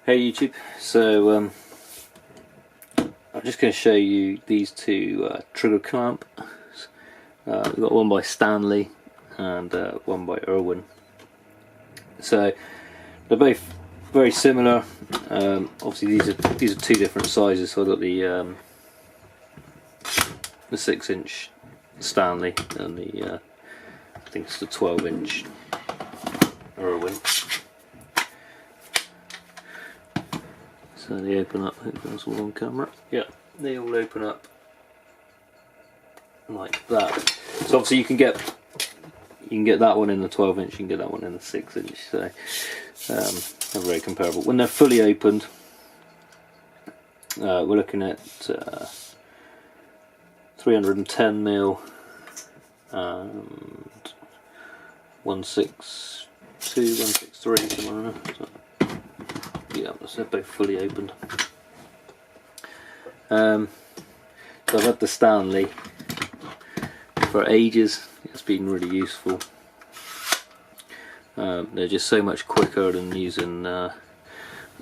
Hey YouTube, so I'm just going to show you these two trigger clamps. We've got one by Stanley and one by Irwin. So they're both very similar. Obviously these are two different sizes. So I've got the 6-inch Stanley and the I think it's the 12-inch Irwin. So they open up, hope that's all on camera. Yeah, they all open up like that. So obviously you can get that one in the 12-inch, you can get that one in the 6-inch. So they're very comparable. When they're fully opened, we're looking at 310mm and 162, 163, something like that. So, yeah, they're both fully opened. So I've had the Stanley for ages. It's been really useful. They're just so much quicker than using. I've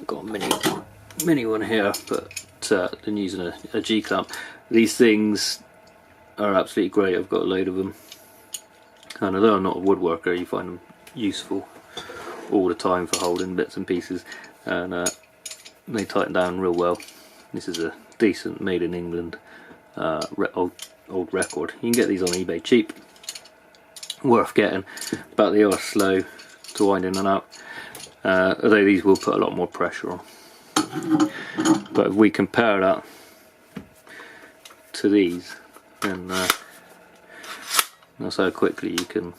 got a mini one here, but than using a G clamp. These things are absolutely great. I've got a load of them, and although I'm not a woodworker, you find them useful all the time for holding bits and pieces. And they tighten down real well. This is a decent made in England old record. You can get these on eBay cheap, worth getting, but they are slow to wind in and out, although these will put a lot more pressure on. But if we compare that to these, then that's how quickly you can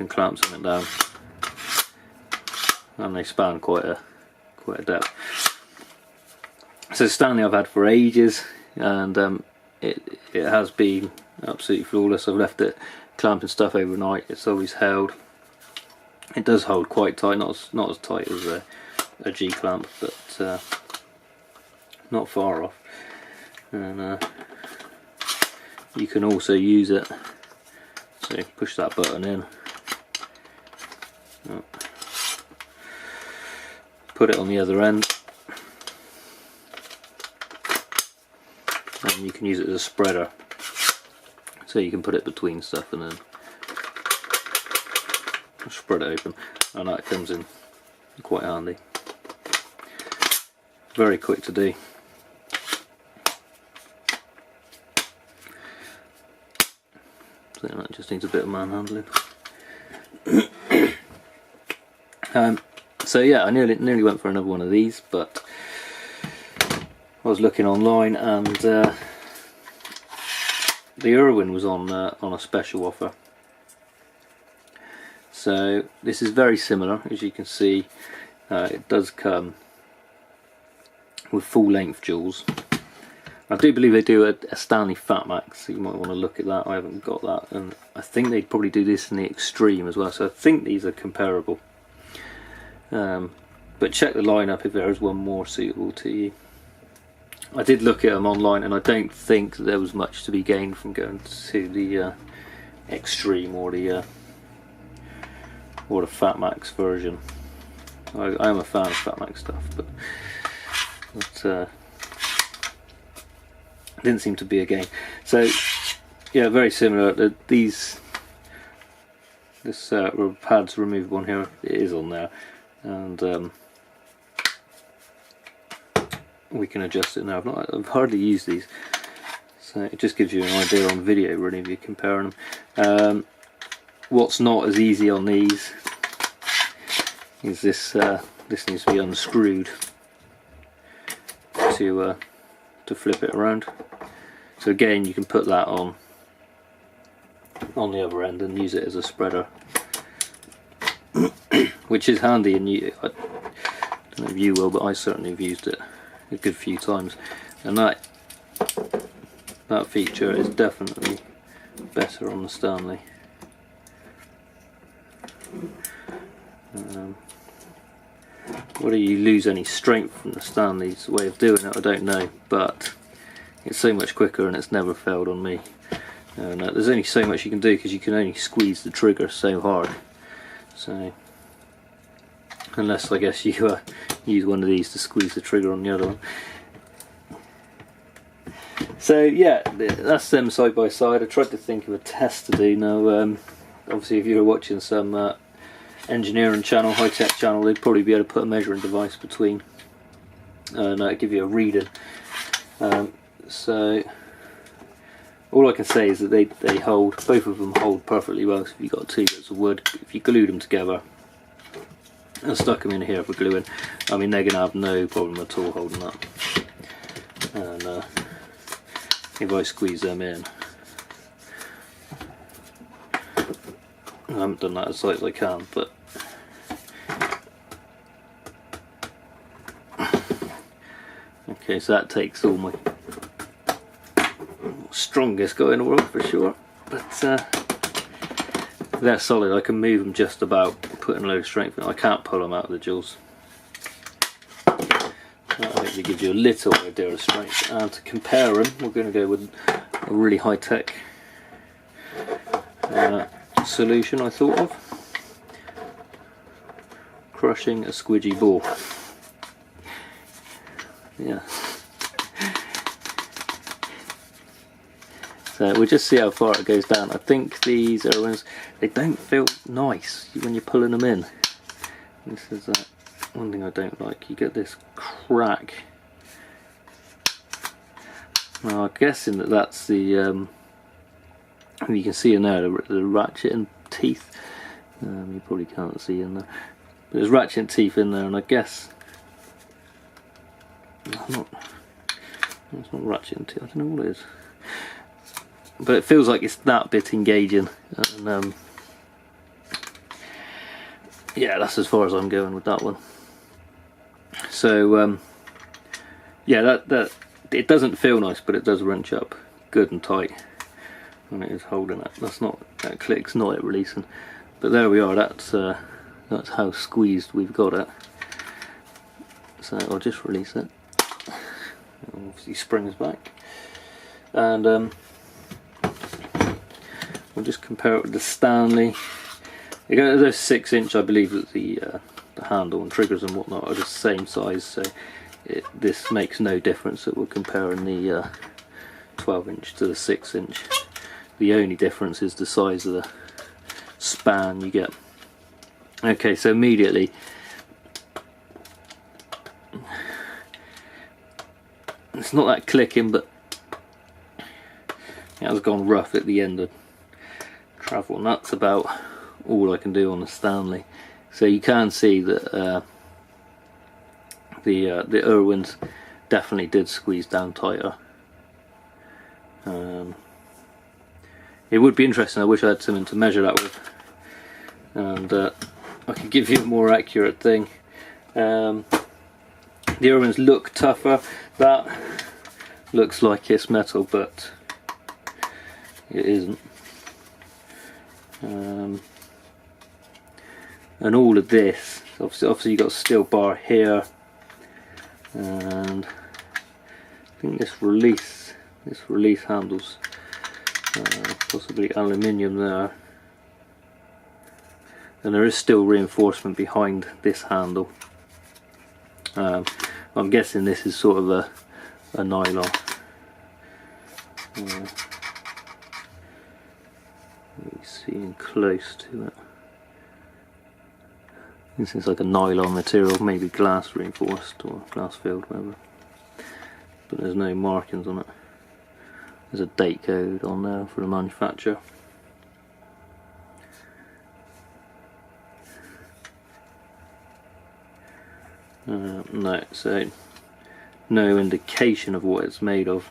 clamp something down. And they span quite a depth. So Stanley I've had for ages, and it has been absolutely flawless. I've left it clamping stuff overnight. It's always held. It does hold quite tight, not as tight as a G clamp, but not far off. And you can also use it. So push that button in. Put it on the other end, and you can use it as a spreader, so you can put it between stuff and then spread it open, and that comes in quite handy. Very quick to do. So that just needs a bit of manhandling. So yeah, I nearly went for another one of these, but I was looking online, and the Irwin was on a special offer. So this is very similar, as you can see. It does come with full-length jewels. I do believe they do a Stanley Fat Max, so you might want to look at that. I haven't got that, and I think they'd probably do this in the Extreme as well. So I think these are comparable. But check the lineup if there is one more suitable to you. I did look at them online, and I don't think there was much to be gained from going to the Extreme or the Fat Max version. I am a fan of Fat Max stuff, but didn't seem to be a gain. So yeah, very similar. This pad's removed one here. It is on there. And we can adjust it now. I've hardly used these, so it just gives you an idea on video really if you're comparing them. What's not as easy on these is this. This needs to be unscrewed to flip it around. So again, you can put that on the other end and use it as a spreader. Which is handy, and I don't know if you will, but I certainly have used it a good few times, and that feature is definitely better on the Stanley. Whether you lose any strength from the Stanley's way of doing it, I don't know, but it's so much quicker and it's never failed on me. And there's only so much you can do because you can only squeeze the trigger so hard. So unless I guess you use one of these to squeeze the trigger on the other one. So yeah, that's them side by side. I tried to think of a test to do. Now obviously if you were watching some engineering channel, high-tech channel, they'd probably be able to put a measuring device between and give you a reading. So all I can say is that they hold, both of them hold perfectly well. So if you've got two bits of wood, if you glue them together and stuck them in here for gluing, I mean they're going to have no problem at all holding up. And if I squeeze them in, I haven't done that as tight as I can, but okay, so that takes all my strongest guy in the world for sure, but they're solid. I can move them just about, putting a load of strength in. I can't pull them out of the jewels. That hopefully gives you a little idea of strength. And to compare them, we're going to go with a really high-tech solution I thought of. Crushing a squidgy ball. Yeah. So we'll just see how far it goes down. I think these Irwins, they don't feel nice when you're pulling them in. This is one thing I don't like. You get this crack. Now I'm guessing that that's the you can see in there the ratchet and teeth. You probably can't see in there, but there's ratchet and teeth in there, and I guess it's not ratchet and teeth. I don't know what it is, but it feels like it's that bit engaging. And yeah, that's as far as I'm going with that one. So yeah, that it doesn't feel nice, but it does wrench up good and tight when it is holding it. That click's not it releasing, but there we are. That's how squeezed we've got it. So I'll just release it. It obviously springs back, and we'll just compare it with the Stanley. Those 6-inch, I believe that the handle and triggers and whatnot are the same size, so this makes no difference that we're comparing the 12-inch to the 6-inch. The only difference is the size of the span you get. Okay, so immediately it's not that clicking, but it has gone rough at the end of travel, and that's about all I can do on the Stanley. So you can see that the Irwins definitely did squeeze down tighter. It would be interesting. I wish I had something to measure that with, and I could give you a more accurate thing. The Irwins look tougher. That looks like it's metal, but it isn't. And all of this, obviously you've got a steel bar here, and I think this release handles possibly aluminium there, and there is still reinforcement behind this handle. I'm guessing this is sort of a nylon. Seeing close to it. This is like a nylon material, maybe glass reinforced or glass filled, whatever. But there's no markings on it. There's a date code on there for the manufacturer. No, so no indication of what it's made of.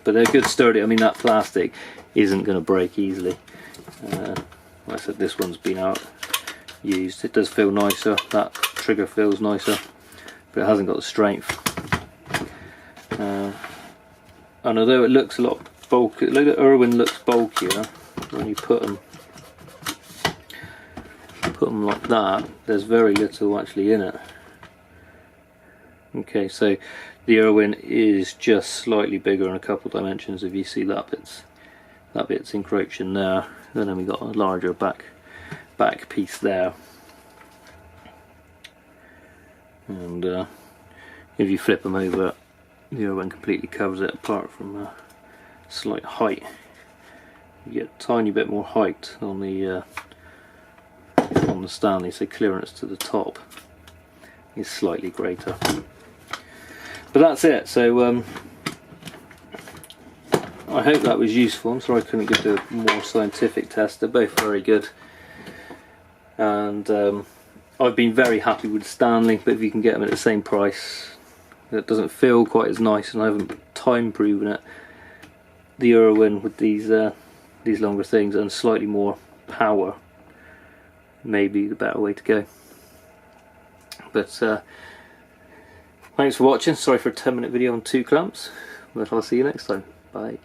But they're good sturdy. I mean, that plastic isn't going to break easily. Like I said, this one's been out used. It does feel nicer. That trigger feels nicer, but it hasn't got the strength. And although it looks a lot bulky, look at Irwin looks bulkier when you put them like that. There's very little actually in it. Okay, so the Irwin is just slightly bigger in a couple of dimensions. If you see that bit's encroaching there, and then we got a larger back piece there. and if you flip them over, the Irwin completely covers it apart from slight height. You get a tiny bit more height on the Stanley, so clearance to the top is slightly greater. But that's it. So I hope that was useful. I'm sorry I couldn't give a more scientific test. They're both very good, and I've been very happy with Stanley, but if you can get them at the same price, it doesn't feel quite as nice, and I haven't time proven it. The Irwin with these longer things and slightly more power may be the better way to go. But thanks for watching. Sorry for a 10-minute video on 2 clamps, but I'll see you next time. Bye.